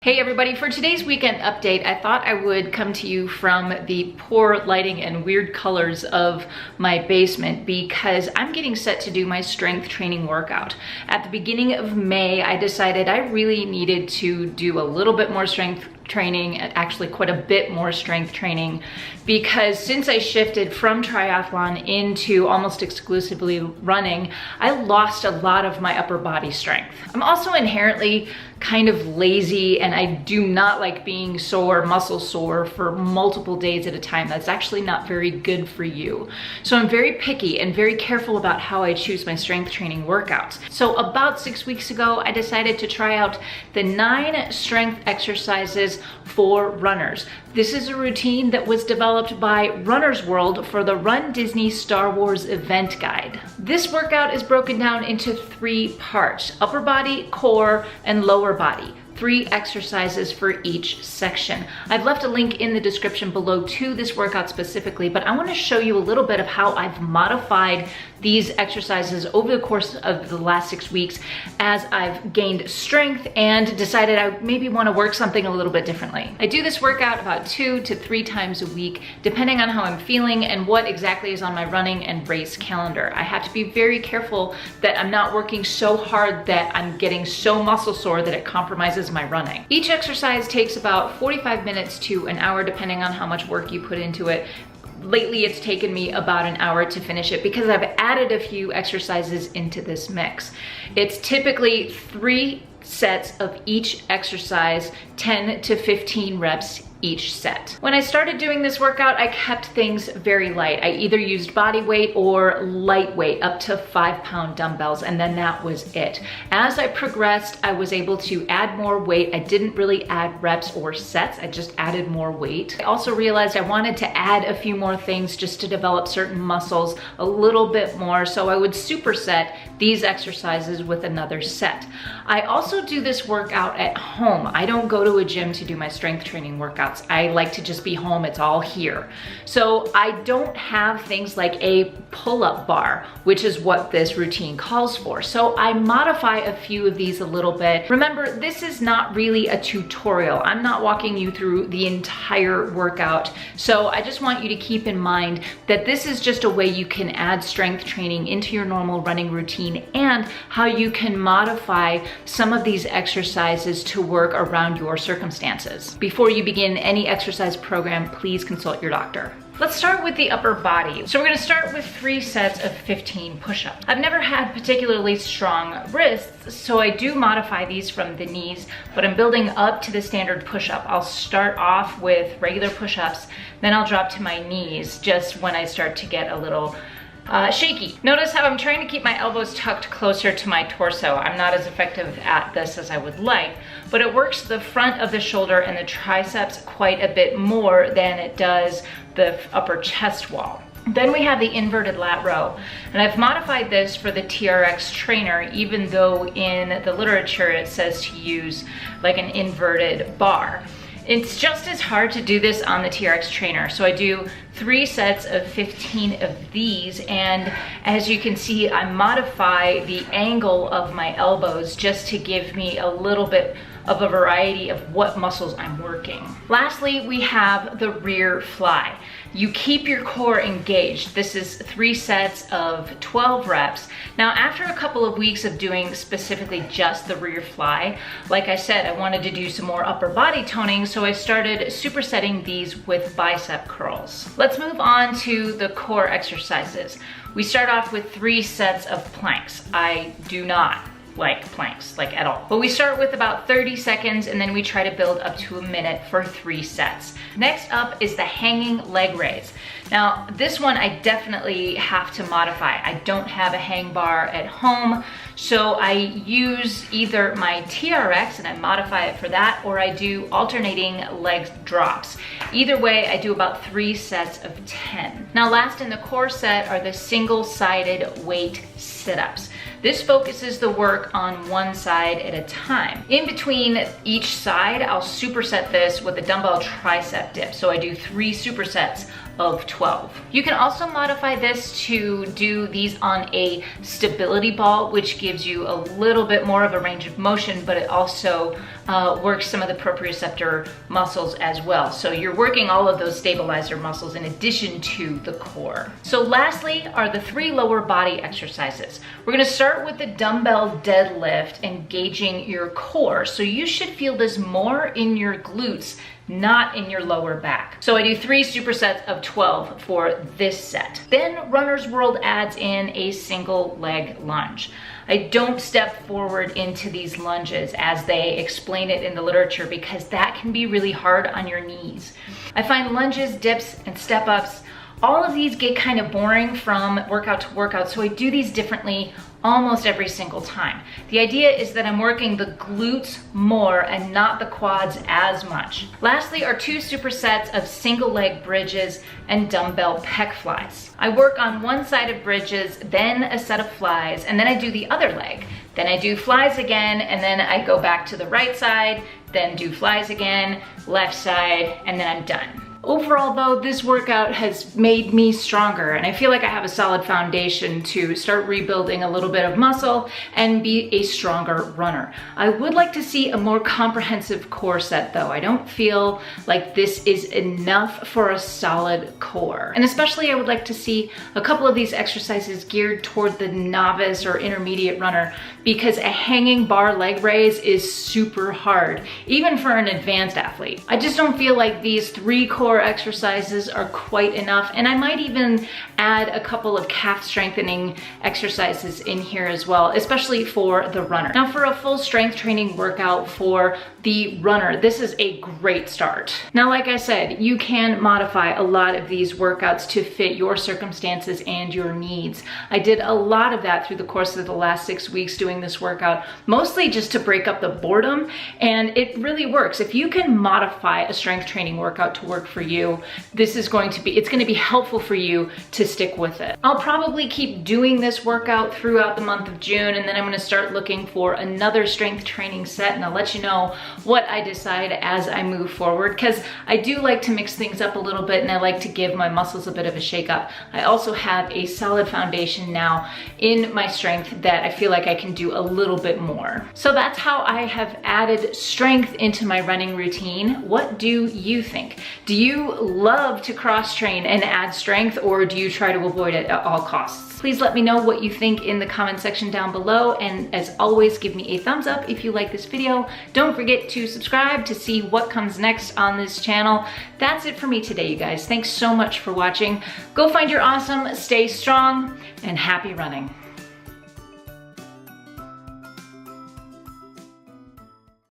Hey everybody, for today's weekend update, I thought I would come to you from the poor lighting and weird colors of my basement because I'm getting set to do my strength training workout. At the beginning of May, I decided I really needed to do a little bit more strength training, actually quite a bit more strength training, because since I shifted from triathlon into almost exclusively running, I lost a lot of my upper body strength. I'm also inherently kind of lazy and I do not like being sore, muscle sore for multiple days at a time. That's actually not very good for you. So I'm very picky and very careful about how I choose my strength training workouts. So about 6 weeks ago, I decided to try out the 9 strength exercises for runners. This is a routine that was developed by Runner's World for the Run Disney Star Wars event guide. This workout is broken down into 3 parts: upper body, core, and lower body. 3 exercises for each section. I've left a link in the description below to this workout specifically, but I want to show you a little bit of how I've modified these exercises over the course of the last 6 weeks as I've gained strength and decided I maybe want to work something a little bit differently. I do this workout about 2 to 3 times a week, depending on how I'm feeling and what exactly is on my running and race calendar. I have to be very careful that I'm not working so hard that I'm getting so muscle sore that it compromises my running. Each exercise takes about 45 minutes to an hour, depending on how much work you put into it. Lately, it's taken me about an hour to finish it because I've added a few exercises into this mix. It's typically 3 sets of each exercise, 10 to 15 reps each set. When I started doing this workout, I kept things very light. I either used body weight or lightweight, up to 5-pound dumbbells, and then that was it. As I progressed, I was able to add more weight. I didn't really add reps or sets, I just added more weight. I also realized I wanted to add a few more things just to develop certain muscles a little bit more, so I would superset these exercises with another set. I also do this workout at home. I don't go to a gym to do my strength training workouts. I like to just be home, it's all here. So I don't have things like a pull-up bar, which is what this routine calls for. So I modify a few of these a little bit. Remember, this is not really a tutorial. I'm not walking you through the entire workout. So I just want you to keep in mind that this is just a way you can add strength training into your normal running routine and how you can modify some of these exercises to work around your circumstances. Before you begin any exercise program, please consult your doctor. Let's start with the upper body. So we're gonna start with 3 sets of 15 push-ups. I've never had particularly strong wrists, so I do modify these from the knees, but I'm building up to the standard push-up. I'll start off with regular push-ups, then I'll drop to my knees just when I start to get a little shaky. Notice how I'm trying to keep my elbows tucked closer to my torso. I'm not as effective at this as I would like, but it works the front of the shoulder and the triceps quite a bit more than it does the upper chest wall. Then we have the inverted lat row, and I've modified this for the TRX trainer, even though in the literature it says to use like an inverted bar. It's just as hard to do this on the TRX trainer. So I do 3 sets of 15 of these, and as you can see, I modify the angle of my elbows just to give me a little bit of a variety of what muscles I'm working. Lastly, we have the rear fly. You keep your core engaged. This is 3 sets of 12 reps. Now, after a couple of weeks of doing specifically just the rear fly, like I said, I wanted to do some more upper body toning, so I started supersetting these with bicep curls. Let's move on to the core exercises. We start off with 3 sets of planks. I do not like planks, like at all. But we start with about 30 seconds and then we try to build up to a minute for 3 sets. Next up is the hanging leg raise. Now, this one I definitely have to modify. I don't have a hang bar at home, so I use either my TRX and I modify it for that, or I do alternating leg drops. Either way, I do about 3 sets of 10. Now, last in the core set are the single-sided weight sit-ups. This focuses the work on one side at a time. In between each side, I'll superset this with a dumbbell tricep dip. So I do 3 supersets of 12. You can also modify this to do these on a stability ball, which gives you a little bit more of a range of motion, but it also works some of the proprioceptor muscles as well. So you're working all of those stabilizer muscles in addition to the core. So lastly are the 3 lower body exercises. We're gonna start with the dumbbell deadlift, engaging your core. So you should feel this more in your glutes, not in your lower back. So I do 3 supersets of 12 for this set. Then Runner's World adds in a single leg lunge. I don't step forward into these lunges as they explain it in the literature because that can be really hard on your knees. I find lunges, dips, and step ups, all of these get kind of boring from workout to workout, so I do these differently almost every single time. The idea is that I'm working the glutes more and not the quads as much. Lastly are 2 supersets of single leg bridges and dumbbell pec flies. I work on one side of bridges, then a set of flies, and then I do the other leg. Then I do flies again, and then I go back to the right side, then do flies again, left side, and then I'm done. Overall though, this workout has made me stronger and I feel like I have a solid foundation to start rebuilding a little bit of muscle and be a stronger runner. I would like to see a more comprehensive core set though. I don't feel like this is enough for a solid core. And especially I would like to see a couple of these exercises geared toward the novice or intermediate runner because a hanging bar leg raise is super hard, even for an advanced athlete. I just don't feel like these 3 core exercises are quite enough, and I might even add a couple of calf strengthening exercises in here as well, especially for the runner. Now for a full strength training workout for the runner, this is a great start. Now like I said, you can modify a lot of these workouts to fit your circumstances and your needs. I did a lot of that through the course of the last 6 weeks doing this workout, mostly just to break up the boredom, and it really works. If you can modify a strength training workout to work for you, this is going to be, it's going to be helpful for you to stick with it. I'll probably keep doing this workout throughout the month of June, and then I'm going to start looking for another strength training set, and I'll let you know what I decide as I move forward, because I do like to mix things up a little bit and I like to give my muscles a bit of a shake up. I also have a solid foundation now in my strength that I feel like I can do a little bit more. So that's how I have added strength into my running routine. What do you think? Do you love to cross train and add strength, or do you try to avoid it at all costs? Please let me know what you think in the comment section down below, and as always, give me a thumbs up if you like this video. Don't forget to subscribe to see what comes next on this channel. That's it for me today, you guys. Thanks so much for watching. Go find your awesome, stay strong, and happy running.